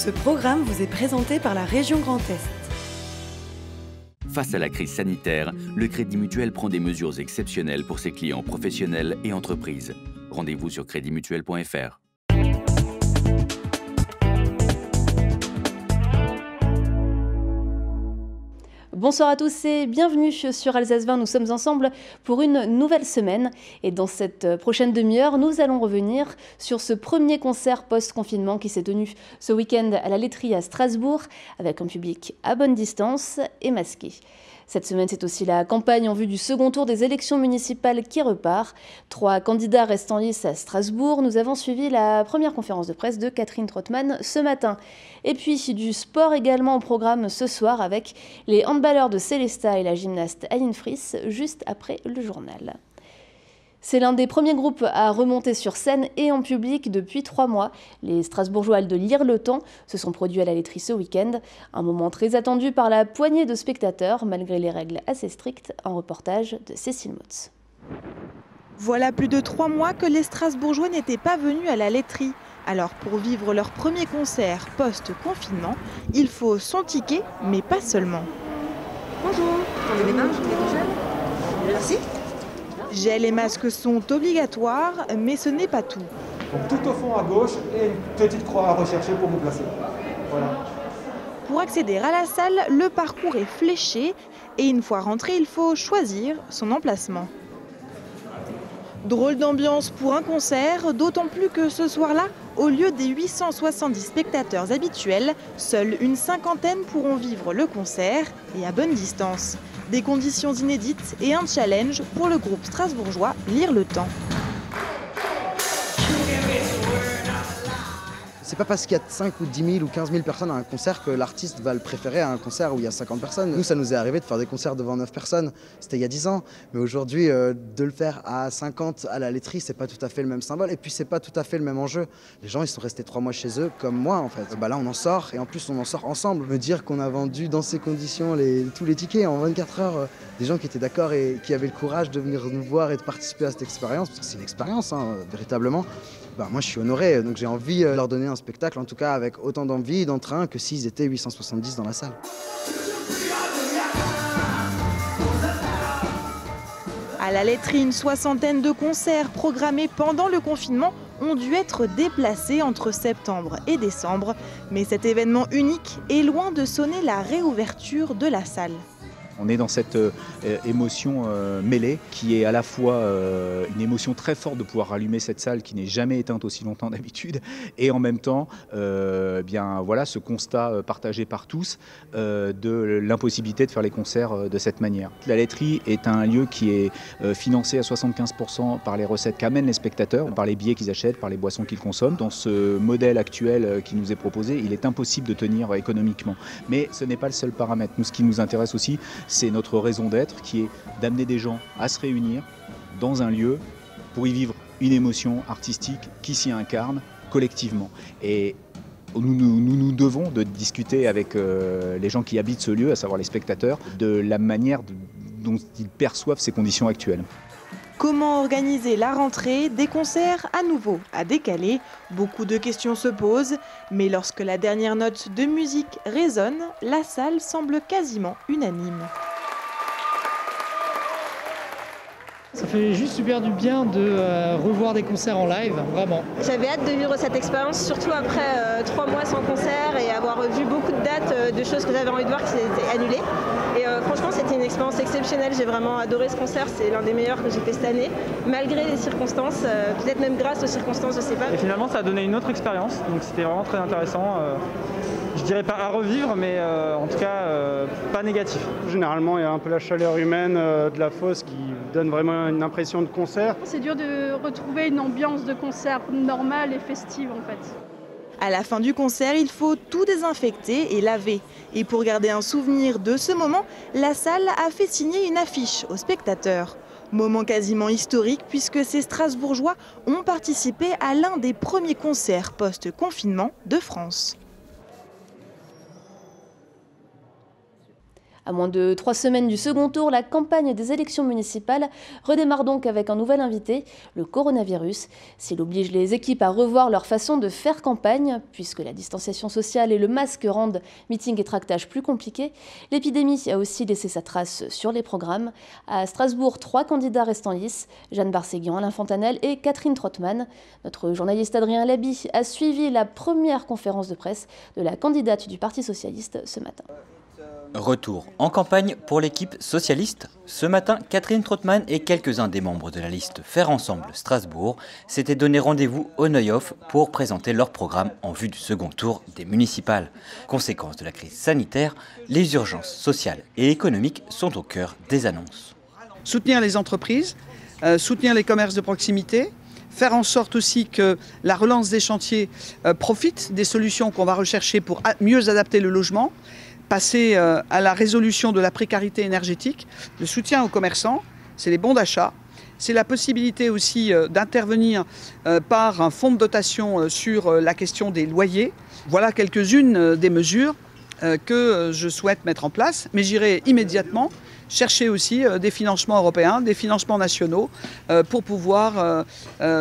Ce programme vous est présenté par la région Grand Est. Face à la crise sanitaire, le Crédit Mutuel prend des mesures exceptionnelles pour ses clients professionnels et entreprises. Rendez-vous sur creditmutuel.fr. Bonsoir à tous et bienvenue sur Alsace 20. Nous sommes ensemble pour une nouvelle semaine et dans cette prochaine demi-heure, nous allons revenir sur ce premier concert post-confinement qui s'est tenu ce week-end à la laiterie à Strasbourg avec un public à bonne distance et masqué. Cette semaine, c'est aussi la campagne en vue du second tour des élections municipales qui repart. 3 candidats restent en lice à Strasbourg. Nous avons suivi la première conférence de presse de Catherine Trottmann ce matin. Et puis du sport également au programme ce soir avec les handballeurs de Sélestat et la gymnaste Aline Friss juste après le journal. C'est l'un des premiers groupes à remonter sur scène et en public depuis 3 mois. Les Strasbourgeois de Lire le Temps se sont produits à la laiterie ce week-end. Un moment très attendu par la poignée de spectateurs, malgré les règles assez strictes. Un reportage de Cécile Motz. Voilà plus de 3 mois que les Strasbourgeois n'étaient pas venus à la laiterie. Alors pour vivre leur premier concert post-confinement, il faut son ticket, mais pas seulement. Bonjour, tendez les mains, je vous les gel. Merci. Gel et masques sont obligatoires, mais ce n'est pas tout. Donc tout au fond à gauche et une petite croix à rechercher pour vous placer. Voilà. Pour accéder à la salle, le parcours est fléché et une fois rentré, il faut choisir son emplacement. Drôle d'ambiance pour un concert, d'autant plus que ce soir-là, au lieu des 870 spectateurs habituels, seule une cinquantaine pourront vivre le concert et à bonne distance. Des conditions inédites et un challenge pour le groupe strasbourgeois Lire le Temps. C'est pas parce qu'il y a 5 ou 10 000 ou 15 000 personnes à un concert que l'artiste va le préférer à un concert où il y a 50 personnes. Nous, ça nous est arrivé de faire des concerts devant 9 personnes, c'était il y a 10 ans. Mais aujourd'hui, de le faire à 50 à la laiterie, c'est pas tout à fait le même symbole. Et puis, c'est pas tout à fait le même enjeu. Les gens, ils sont restés 3 mois chez eux, comme moi, en fait. Là, on en sort, et en plus, on en sort ensemble. Me dire qu'on a vendu dans ces conditions tous les tickets en 24 heures, des gens qui étaient d'accord et qui avaient le courage de venir nous voir et de participer à cette expérience, parce que c'est une expérience, véritablement. Moi je suis honoré, donc j'ai envie de leur donner un spectacle, en tout cas avec autant d'envie et d'entrain que s'ils étaient 870 dans la salle. À la laiterie, une soixantaine de concerts programmés pendant le confinement ont dû être déplacés entre septembre et décembre. Mais cet événement unique est loin de sonner la réouverture de la salle. On est dans cette émotion mêlée qui est à la fois une émotion très forte de pouvoir rallumer cette salle qui n'est jamais éteinte aussi longtemps d'habitude et en même temps ce constat partagé par tous de l'impossibilité de faire les concerts de cette manière. La laiterie est un lieu qui est financé à 75% par les recettes qu'amènent les spectateurs, par les billets qu'ils achètent, par les boissons qu'ils consomment. Dans ce modèle actuel qui nous est proposé, il est impossible de tenir économiquement. Mais ce n'est pas le seul paramètre. Nous, ce qui nous intéresse aussi, c'est notre raison d'être qui est d'amener des gens à se réunir dans un lieu pour y vivre une émotion artistique qui s'y incarne collectivement. Et nous devons de discuter avec les gens qui habitent ce lieu, à savoir les spectateurs, de la manière dont ils perçoivent ces conditions actuelles. Comment organiser la rentrée, des concerts à nouveau à décaler? Beaucoup de questions se posent, mais lorsque la dernière note de musique résonne, la salle semble quasiment unanime. Ça fait juste super du bien de revoir des concerts en live, vraiment. J'avais hâte de vivre cette expérience, surtout après 3 mois sans concert et avoir vu beaucoup de dates de choses que j'avais envie de voir qui s'étaient annulées. Et franchement, c'était une expérience exceptionnelle. J'ai vraiment adoré ce concert. C'est l'un des meilleurs que j'ai fait cette année, malgré les circonstances, peut-être même grâce aux circonstances, je sais pas. Et finalement, ça a donné une autre expérience, donc c'était vraiment très intéressant. Je dirais pas à revivre, mais en tout cas pas négatif. Généralement, il y a un peu la chaleur humaine de la fosse qui donne vraiment une impression de concert. C'est dur de retrouver une ambiance de concert normale et festive en fait. À la fin du concert, il faut tout désinfecter et laver. Et pour garder un souvenir de ce moment, la salle a fait signer une affiche aux spectateurs. Moment quasiment historique puisque ces Strasbourgeois ont participé à l'un des premiers concerts post-confinement de France. À moins de 3 semaines du second tour, la campagne des élections municipales redémarre donc avec un nouvel invité, le coronavirus. S'il oblige les équipes à revoir leur façon de faire campagne, puisque la distanciation sociale et le masque rendent meeting et tractage plus compliqués, l'épidémie a aussi laissé sa trace sur les programmes. À Strasbourg, 3 candidats restent en lice, Jeanne Barséguian, Alain Fontanelle et Catherine Trottmann. Notre journaliste Adrien Laby a suivi la première conférence de presse de la candidate du Parti socialiste ce matin. Retour en campagne pour l'équipe socialiste. Ce matin, Catherine Trottmann et quelques-uns des membres de la liste Faire Ensemble Strasbourg s'étaient donné rendez-vous au Neuhof pour présenter leur programme en vue du second tour des municipales. Conséquence de la crise sanitaire, les urgences sociales et économiques sont au cœur des annonces. Soutenir les entreprises, soutenir les commerces de proximité, faire en sorte aussi que la relance des chantiers profite des solutions qu'on va rechercher pour mieux adapter le logement, passer à la résolution de la précarité énergétique, le soutien aux commerçants, c'est les bons d'achat, c'est la possibilité aussi d'intervenir par un fonds de dotation sur la question des loyers. Voilà quelques-unes des mesures que je souhaite mettre en place, mais j'irai immédiatement chercher aussi des financements européens, des financements nationaux pour pouvoir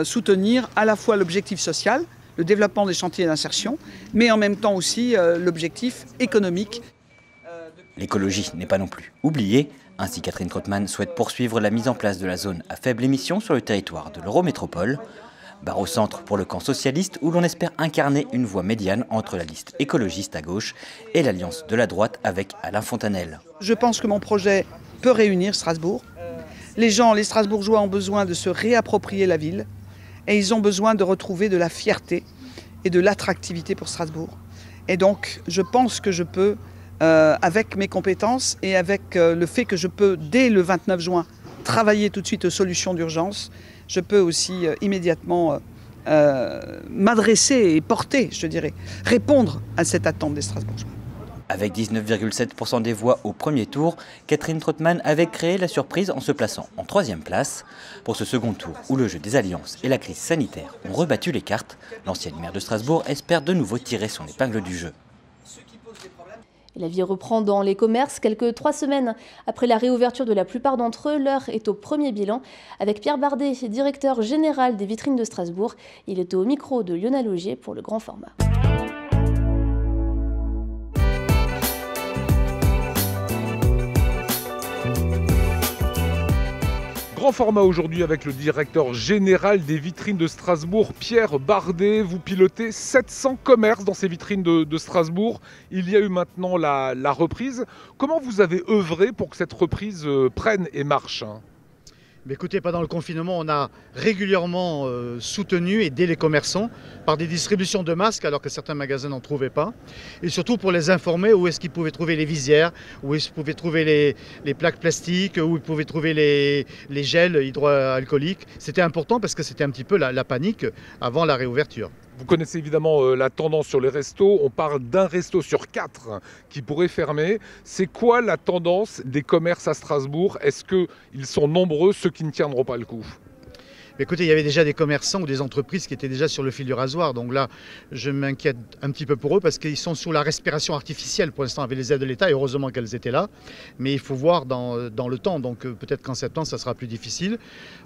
soutenir à la fois l'objectif social, le développement des chantiers d'insertion, mais en même temps aussi l'objectif économique. L'écologie n'est pas non plus oubliée. Ainsi, Catherine Trottmann souhaite poursuivre la mise en place de la zone à faible émission sur le territoire de l'Eurométropole. Barre au centre pour le camp socialiste où l'on espère incarner une voie médiane entre la liste écologiste à gauche et l'alliance de la droite avec Alain Fontanelle. Je pense que mon projet peut réunir Strasbourg. Les Strasbourgeois ont besoin de se réapproprier la ville et ils ont besoin de retrouver de la fierté et de l'attractivité pour Strasbourg. Et donc, je pense que je peux, avec mes compétences et avec le fait que je peux, dès le 29 juin, travailler tout de suite aux solutions d'urgence, je peux aussi immédiatement m'adresser et porter, je dirais, répondre à cette attente des Strasbourgeois. Avec 19,7% des voix au premier tour, Catherine Trottmann avait créé la surprise en se plaçant en 3e place. Pour ce second tour, où le jeu des alliances et la crise sanitaire ont rebattu les cartes, l'ancienne maire de Strasbourg espère de nouveau tirer son épingle du jeu. La vie reprend dans les commerces. Quelques 3 semaines après la réouverture de la plupart d'entre eux, l'heure est au premier bilan. Avec Pierre Bardet, directeur général des vitrines de Strasbourg, il est au micro de Lionel Augier pour le grand format. Grand format aujourd'hui avec le directeur général des vitrines de Strasbourg, Pierre Bardet. Vous pilotez 700 commerces dans ces vitrines de Strasbourg. Il y a eu maintenant la reprise. Comment vous avez œuvré pour que cette reprise prenne et marche ? Mais écoutez, pendant le confinement, on a régulièrement soutenu et aidé les commerçants par des distributions de masques alors que certains magasins n'en trouvaient pas. Et surtout pour les informer où est-ce qu'ils pouvaient trouver les visières, où est-ce qu'ils pouvaient trouver les plaques plastiques, où ils pouvaient trouver les gels hydroalcooliques. C'était important parce que c'était un petit peu la panique avant la réouverture. Vous connaissez évidemment la tendance sur les restos. On parle d'un resto sur 4 qui pourrait fermer. C'est quoi la tendance des commerces à Strasbourg? Est-ce qu'ils sont nombreux, ceux qui ne tiendront pas le coup? Écoutez, il y avait déjà des commerçants ou des entreprises qui étaient déjà sur le fil du rasoir. Donc là, je m'inquiète un petit peu pour eux parce qu'ils sont sous la respiration artificielle pour l'instant avec les aides de l'État. Et heureusement qu'elles étaient là. Mais il faut voir dans le temps. Donc peut-être qu'en septembre, ça sera plus difficile.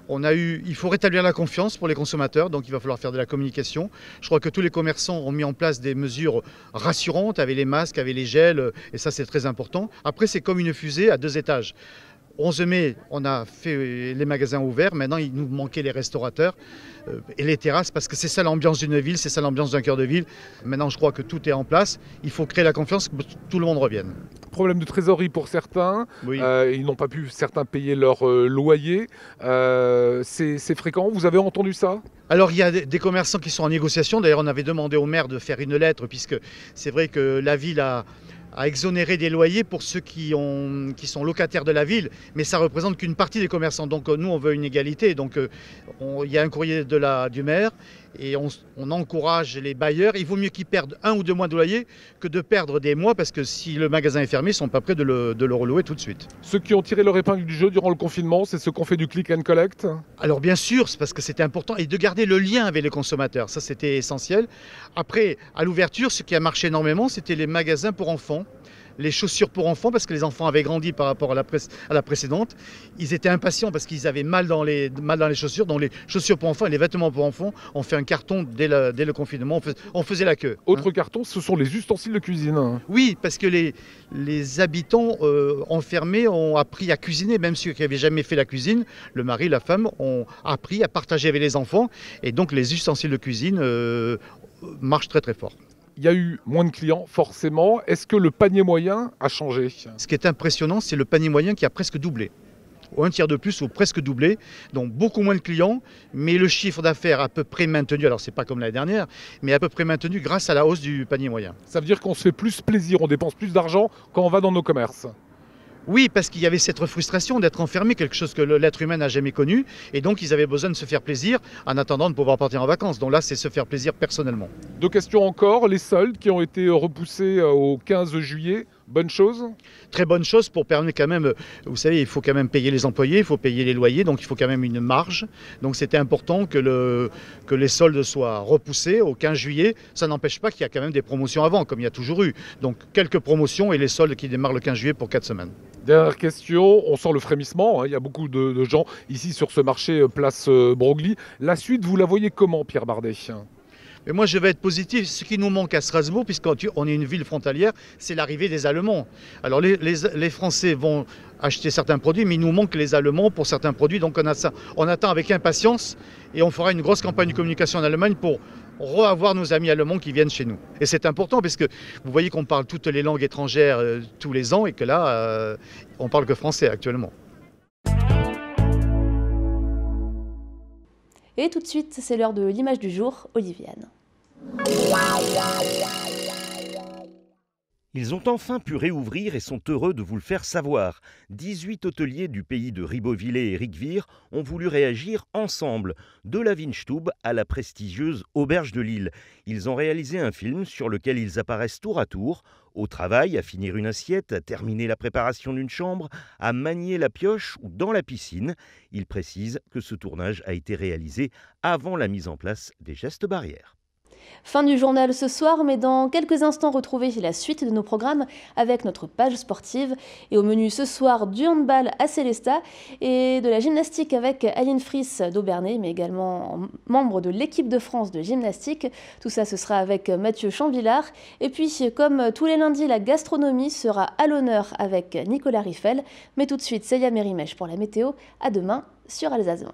Il faut rétablir la confiance pour les consommateurs. Donc il va falloir faire de la communication. Je crois que tous les commerçants ont mis en place des mesures rassurantes avec les masques, avec les gels. Et ça, c'est très important. Après, c'est comme une fusée à 2 étages. 11 mai, on a fait les magasins ouverts. Maintenant, il nous manquait les restaurateurs et les terrasses parce que c'est ça l'ambiance d'une ville, c'est ça l'ambiance d'un cœur de ville. Maintenant, je crois que tout est en place. Il faut créer la confiance que tout le monde revienne. Problème de trésorerie pour certains. Oui. Ils n'ont pas pu, certains, payer leur loyer. C'est fréquent. Vous avez entendu ça ? Alors, il y a des commerçants qui sont en négociation. D'ailleurs, on avait demandé au maire de faire une lettre puisque c'est vrai que la ville a exonéré des loyers pour ceux qui sont locataires de la ville, mais ça ne représente qu'une partie des commerçants. Donc nous, on veut une égalité. Donc il y a un courrier du maire et on encourage les bailleurs. Il vaut mieux qu'ils perdent 1 ou 2 mois de loyer que de perdre des mois parce que si le magasin est fermé, ils ne sont pas prêts de le relouer tout de suite. Ceux qui ont tiré leur épingle du jeu durant le confinement, c'est ceux qui ont fait du click and collect? Alors bien sûr, c'est parce que c'était important et de garder le lien avec les consommateurs. Ça, c'était essentiel. Après, à l'ouverture, ce qui a marché énormément, c'était les magasins pour enfants. les chaussures pour enfants, parce que les enfants avaient grandi par rapport à la précédente. Ils étaient impatients parce qu'ils avaient mal dans les chaussures. Donc les chaussures pour enfants et les vêtements pour enfants ont fait un carton dès le confinement. On faisait la queue. Autre carton, ce sont les ustensiles de cuisine. Oui, parce que les habitants enfermés ont appris à cuisiner, même ceux qui n'avaient jamais fait la cuisine. Le mari, la femme ont appris à partager avec les enfants. Et donc les ustensiles de cuisine marchent très très fort. Il y a eu moins de clients, forcément. Est-ce que le panier moyen a changé? Ce qui est impressionnant, c'est le panier moyen qui a presque doublé. Un tiers de plus ou presque doublé. Donc beaucoup moins de clients, mais le chiffre d'affaires à peu près maintenu. Alors c'est pas comme l'année dernière, mais à peu près maintenu grâce à la hausse du panier moyen. Ça veut dire qu'on se fait plus plaisir, on dépense plus d'argent quand on va dans nos commerces? Oui, parce qu'il y avait cette frustration d'être enfermé, quelque chose que l'être humain n'a jamais connu. Et donc, ils avaient besoin de se faire plaisir en attendant de pouvoir partir en vacances. Donc là, c'est se faire plaisir personnellement. 2 questions encore. Les soldes qui ont été repoussés au 15 juillet, bonne chose? Très bonne chose pour permettre quand même, vous savez, il faut quand même payer les employés, il faut payer les loyers, donc il faut quand même une marge. Donc c'était important que les soldes soient repoussés au 15 juillet. Ça n'empêche pas qu'il y a quand même des promotions avant, comme il y a toujours eu. Donc quelques promotions et les soldes qui démarrent le 15 juillet pour 4 semaines. Dernière question, on sent le frémissement, il y a beaucoup de gens ici sur ce marché place Broglie. La suite, vous la voyez comment, Pierre Bardet? Mais moi, je vais être positif. Ce qui nous manque à Strasbourg, puisqu'on est une ville frontalière, c'est l'arrivée des Allemands. Alors les Français vont acheter certains produits, mais il nous manque les Allemands pour certains produits. Donc on attend avec impatience et on fera une grosse campagne de communication en Allemagne pour revoir nos amis allemands qui viennent chez nous. Et c'est important parce que vous voyez qu'on parle toutes les langues étrangères tous les ans et que là, on parle que français actuellement. Et tout de suite, c'est l'heure de l'image du jour, Oliviane. Ils ont enfin pu réouvrir et sont heureux de vous le faire savoir. 18 hôteliers du pays de Ribeauvillé et Rigvire ont voulu réagir ensemble, de la Windstube à la prestigieuse Auberge de Lille. Ils ont réalisé un film sur lequel ils apparaissent tour à tour, au travail, à finir une assiette, à terminer la préparation d'une chambre, à manier la pioche ou dans la piscine. Ils précisent que ce tournage a été réalisé avant la mise en place des gestes barrières. Fin du journal ce soir, mais dans quelques instants, retrouvez la suite de nos programmes avec notre page sportive. Et au menu ce soir, du handball à Célestat et de la gymnastique avec Aline Friss d'Aubernay, mais également membre de l'équipe de France de gymnastique. Tout ça, ce sera avec Mathieu Champvillard. Et puis, comme tous les lundis, la gastronomie sera à l'honneur avec Nicolas Riffel. Mais tout de suite, Célia Mérimèche pour la météo. À demain sur Alsace 20.